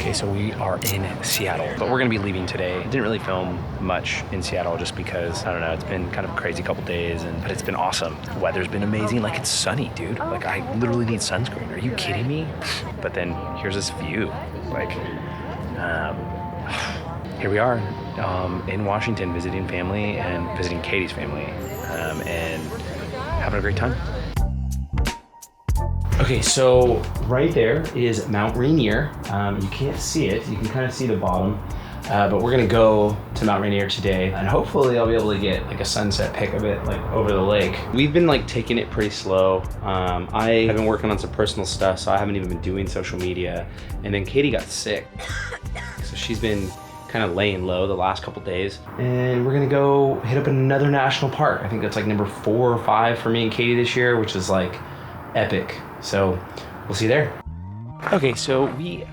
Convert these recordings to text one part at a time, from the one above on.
Okay, so we are in Seattle, but we're gonna be leaving today. Didn't really film much in Seattle just because, I don't know, it's been kind of a crazy couple days, but it's been awesome. The weather's been amazing. Like, it's sunny, dude. Like, I literally need sunscreen. Are you kidding me? But then here's this view. Like, here we are in Washington visiting family and visiting Katie's family and having a great time. Okay, so right there is Mount Rainier. You can't see it. You can kind of see the bottom, but we're gonna go to Mount Rainier today, and hopefully I'll be able to get like a sunset pic of it, like over the lake. We've been like taking it pretty slow. I have been working on some personal stuff, so I haven't even been doing social media. And then Katie got sick, so she's been kind of laying low the last couple days. And we're gonna go hit up another national park. I think that's like number 4 or 5 for me and Katie this year, which is like epic. So we'll see you there. Okay, so we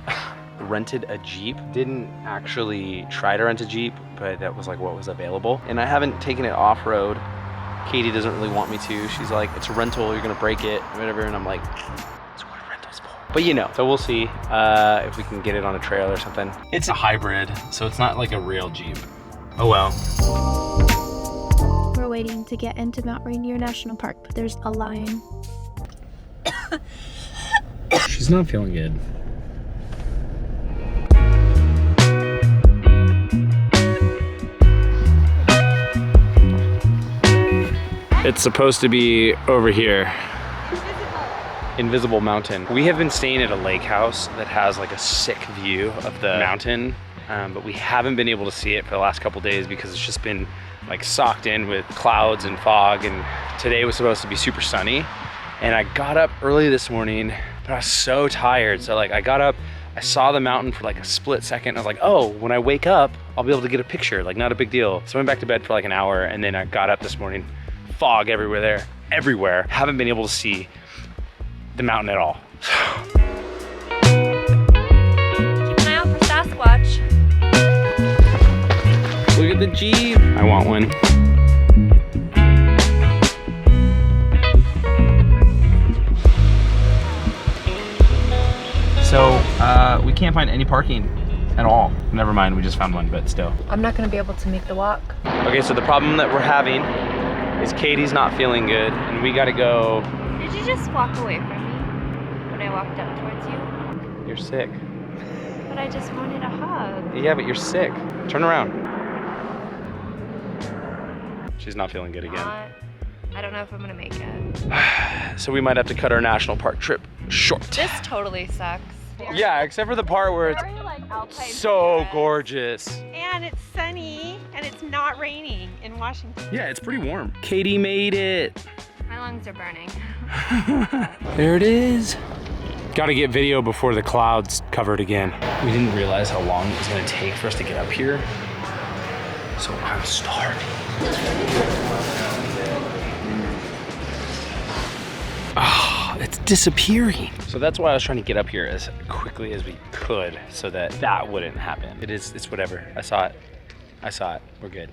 rented a Jeep. Didn't actually try to rent a Jeep, but that was like what was available. And I haven't taken it off-road. Katie doesn't really want me to. She's like, it's a rental, you're gonna break it, whatever. And I'm like, that's what a rental's for. But you know, so we'll see if we can get it on a trail or something. It's a hybrid, so it's not like a real Jeep. Oh well. We're waiting to get into Mount Rainier National Park, but there's a line. She's not feeling good. It's supposed to be over here. Invisible Mountain. We have been staying at a lake house that has like a sick view of the mountain, but we haven't been able to see it for the last couple days because it's just been like socked in with clouds and fog, and today was supposed to be super sunny. And I got up early this morning, but I was so tired. So like I got up, I saw the mountain for like a split second. I was like, oh, when I wake up, I'll be able to get a picture, like not a big deal. So I went back to bed for like an hour, and then I got up this morning, fog everywhere. Haven't been able to see the mountain at all. Keep an eye out for Sasquatch. Look at the Jeep. I want one. So we can't find any parking at all. Never mind, we just found one, but still. I'm not gonna be able to make the walk. Okay, so the problem that we're having is Katie's not feeling good, and we gotta go. Did you just walk away from me when I walked up towards you? You're sick. But I just wanted a hug. Yeah, but you're sick. Turn around. She's not feeling good again. I don't know if I'm gonna make it. So we might have to cut our national park trip short. This totally sucks. Yeah, except for the part where it's so gorgeous. And it's sunny and it's not raining in Washington. Yeah, it's pretty warm. Katie made it. My lungs are burning. There it is. Gotta get video before the clouds cover it again. We didn't realize how long it was gonna take for us to get up here. So I'm starving. Oh, it's disappearing. So that's why I was trying to get up here as quickly as we could so that wouldn't happen. It's whatever. I saw it. We're good.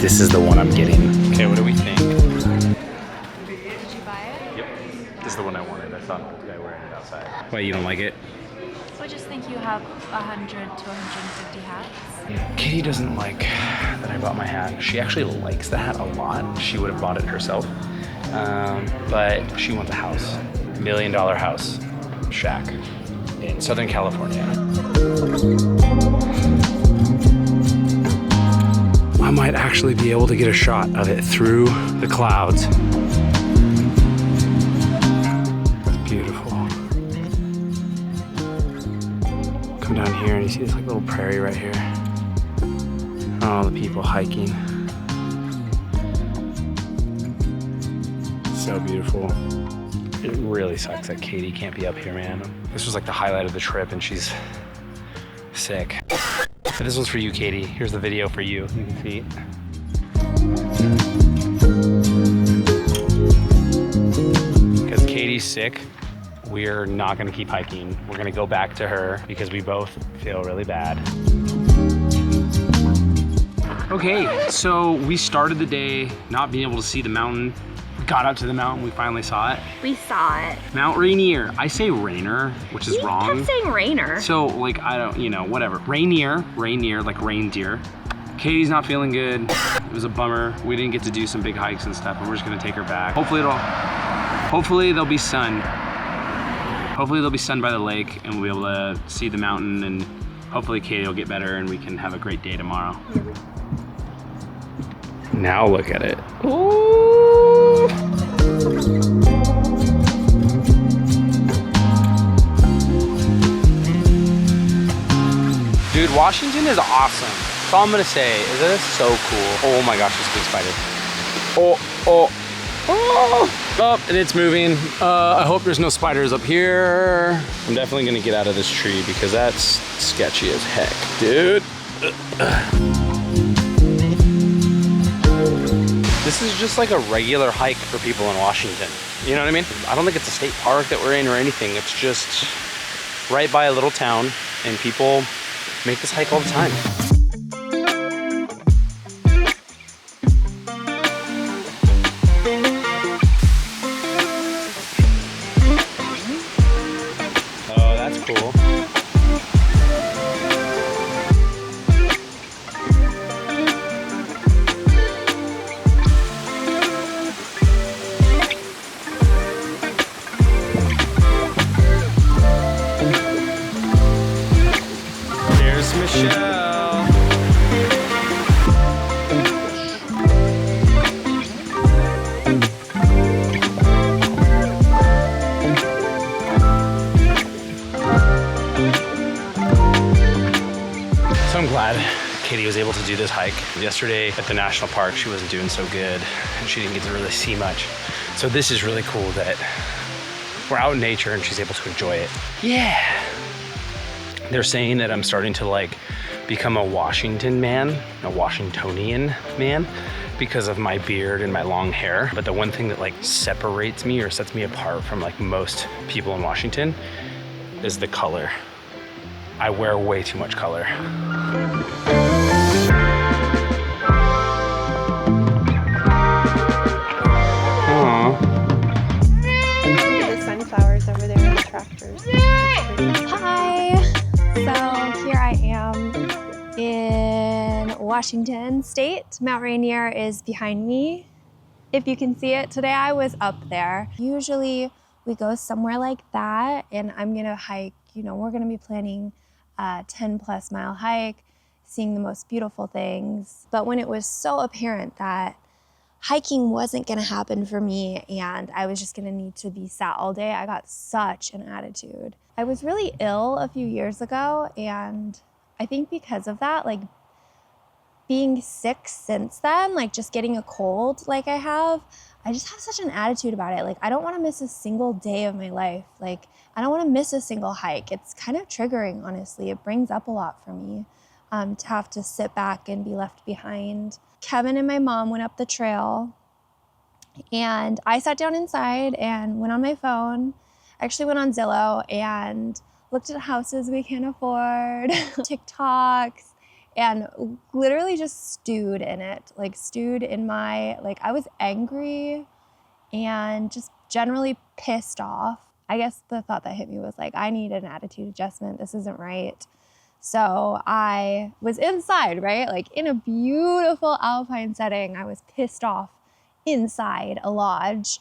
This is the one I'm getting. Okay, what do we think? Did you buy it? Yep. This is the one I wanted. I thought the guy wearing it outside. Why, you don't like it? So I just think you have 100 to 150 hats. Katie doesn't like that I bought my hat. She actually likes the hat a lot. She would have bought it herself. But she wants a house. $1 million house shack in Southern California. I might actually be able to get a shot of it through the clouds. It's beautiful. Come down here and you see this like little prairie right here. Oh, the people hiking. So beautiful. It really sucks that Katie can't be up here, man. This was like the highlight of the trip and she's sick. But this one's for you, Katie. Here's the video for you. You can see it. Because Katie's sick, we're not gonna keep hiking. We're gonna go back to her because we both feel really bad. Okay, so we started the day not being able to see the mountain. We got up to the mountain, we finally saw it. We saw it. Mount Rainier. I say Rainer, which is wrong. You kept saying Rainer. So like, I don't, you know, whatever. Rainier, like reindeer. Katie's not feeling good. It was a bummer. We didn't get to do some big hikes and stuff, and we're just gonna take her back. Hopefully there'll be sun. Hopefully there'll be sun by the lake and we'll be able to see the mountain, and hopefully Katie will get better and we can have a great day tomorrow. Now look at it. Ooh. Dude, Washington is awesome. That's all I'm gonna say. Is it so cool? Oh my gosh, this big spider. Oh, and it's moving. I hope there's no spiders up here. I'm definitely gonna get out of this tree because that's sketchy as heck, dude. This is just like a regular hike for people in Washington. You know what I mean? I don't think it's a state park that we're in or anything. It's just right by a little town, and people make this hike all the time. Oh, that's cool. Michelle. So I'm glad Katie was able to do this hike. Yesterday at the national park, she wasn't doing so good and she didn't get to really see much. So this is really cool that we're out in nature and she's able to enjoy it. Yeah. They're saying that I'm starting to like become a Washington man, a Washingtonian man, because of my beard and my long hair. But the one thing that like separates me or sets me apart from like most people in Washington is the color. I wear way too much color. Aww. The sunflowers over there in the tractors. Hi! So here I am in Washington State. Mount Rainier is behind me. If you can see it, today I was up there. Usually we go somewhere like that and I'm gonna hike, you know, we're gonna be planning a 10+ mile hike, seeing the most beautiful things. But when it was so apparent that hiking wasn't gonna happen for me and I was just gonna need to be sat all day, I got such an attitude. I was really ill a few years ago, and I think because of that, like being sick since then, like just getting a cold like I have, I just have such an attitude about it. Like I don't wanna miss a single day of my life. Like I don't wanna miss a single hike. It's kind of triggering, honestly. It brings up a lot for me to have to sit back and be left behind. Kevin and my mom went up the trail and I sat down inside and went on my phone. Actually went on Zillow and looked at houses we can't afford, TikToks, and literally just stewed in it. Like stewed in my, like I was angry and just generally pissed off. I guess the thought that hit me was like, I need an attitude adjustment. This isn't right. So I was inside, right? Like in a beautiful alpine setting, I was pissed off inside a lodge.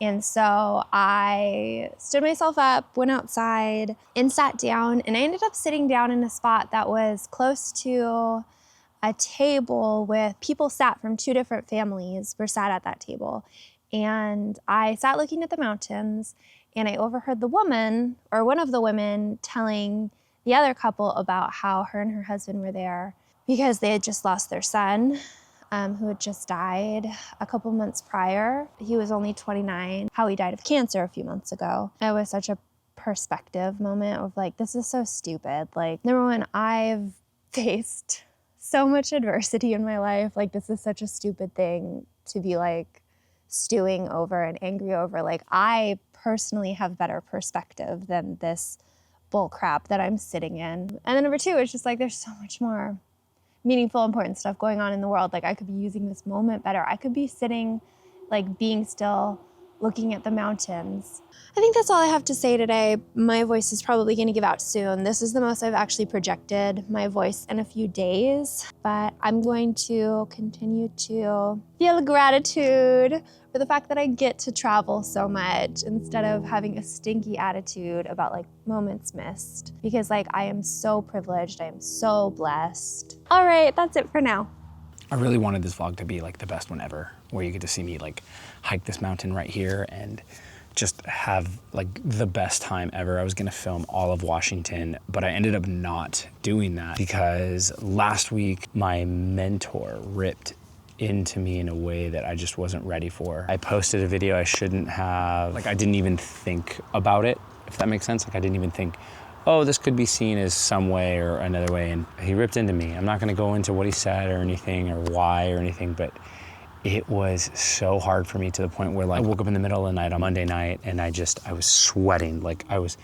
And so I stood myself up, went outside and sat down, and I ended up sitting down in a spot that was close to a table with people sat from 2 different families were sat at that table. And I sat looking at the mountains and I overheard the woman, or one of the women, telling the other couple about how her and her husband were there because they had just lost their son, who had just died a couple months prior. He was only 29, how he died of cancer a few months ago. It was such a perspective moment of like, this is so stupid. Like, number one, I've faced so much adversity in my life. Like, this is such a stupid thing to be like stewing over and angry over. Like, I personally have better perspective than this bull crap that I'm sitting in. And then number two, it's just like, there's so much more meaningful, important stuff going on in the world. Like I could be using this moment better. I could be sitting, like being still, looking at the mountains. I think that's all I have to say today. My voice is probably gonna give out soon. This is the most I've actually projected my voice in a few days, but I'm going to continue to feel gratitude for the fact that I get to travel so much instead of having a stinky attitude about like moments missed, because like I am so privileged, I am so blessed. All right, that's it for now. I really wanted this vlog to be like the best one ever, where you get to see me like hike this mountain right here and just have like the best time ever. I was gonna film all of Washington, but I ended up not doing that because last week my mentor ripped into me in a way that I just wasn't ready for. I posted a video I shouldn't have. Like I didn't even think about it, if that makes sense. Like I didn't even think, oh, this could be seen as some way or another way, and he ripped into me. I'm not gonna go into what he said or anything or why or anything, but it was so hard for me to the point where like I woke up in the middle of the night on Monday night and I was sweating. Like I was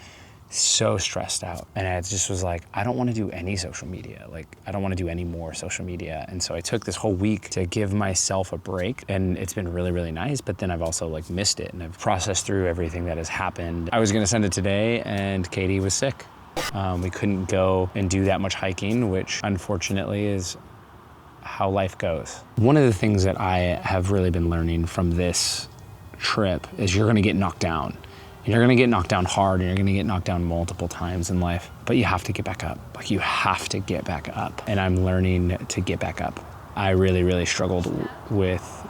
so stressed out. And I just was like, I don't wanna do any social media. Like I don't wanna do any more social media. And so I took this whole week to give myself a break, and it's been really, really nice, but then I've also like missed it and I've processed through everything that has happened. I was gonna send it today and Katie was sick. We couldn't go and do that much hiking, which unfortunately is how life goes. One of the things that I have really been learning from this trip is you're gonna get knocked down. And you're gonna get knocked down hard, and you're gonna get knocked down multiple times in life, but you have to get back up. Like you have to get back up. And I'm learning to get back up. I really, really struggled with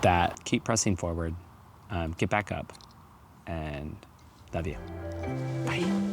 that. Keep pressing forward, get back up, and love you. Bye.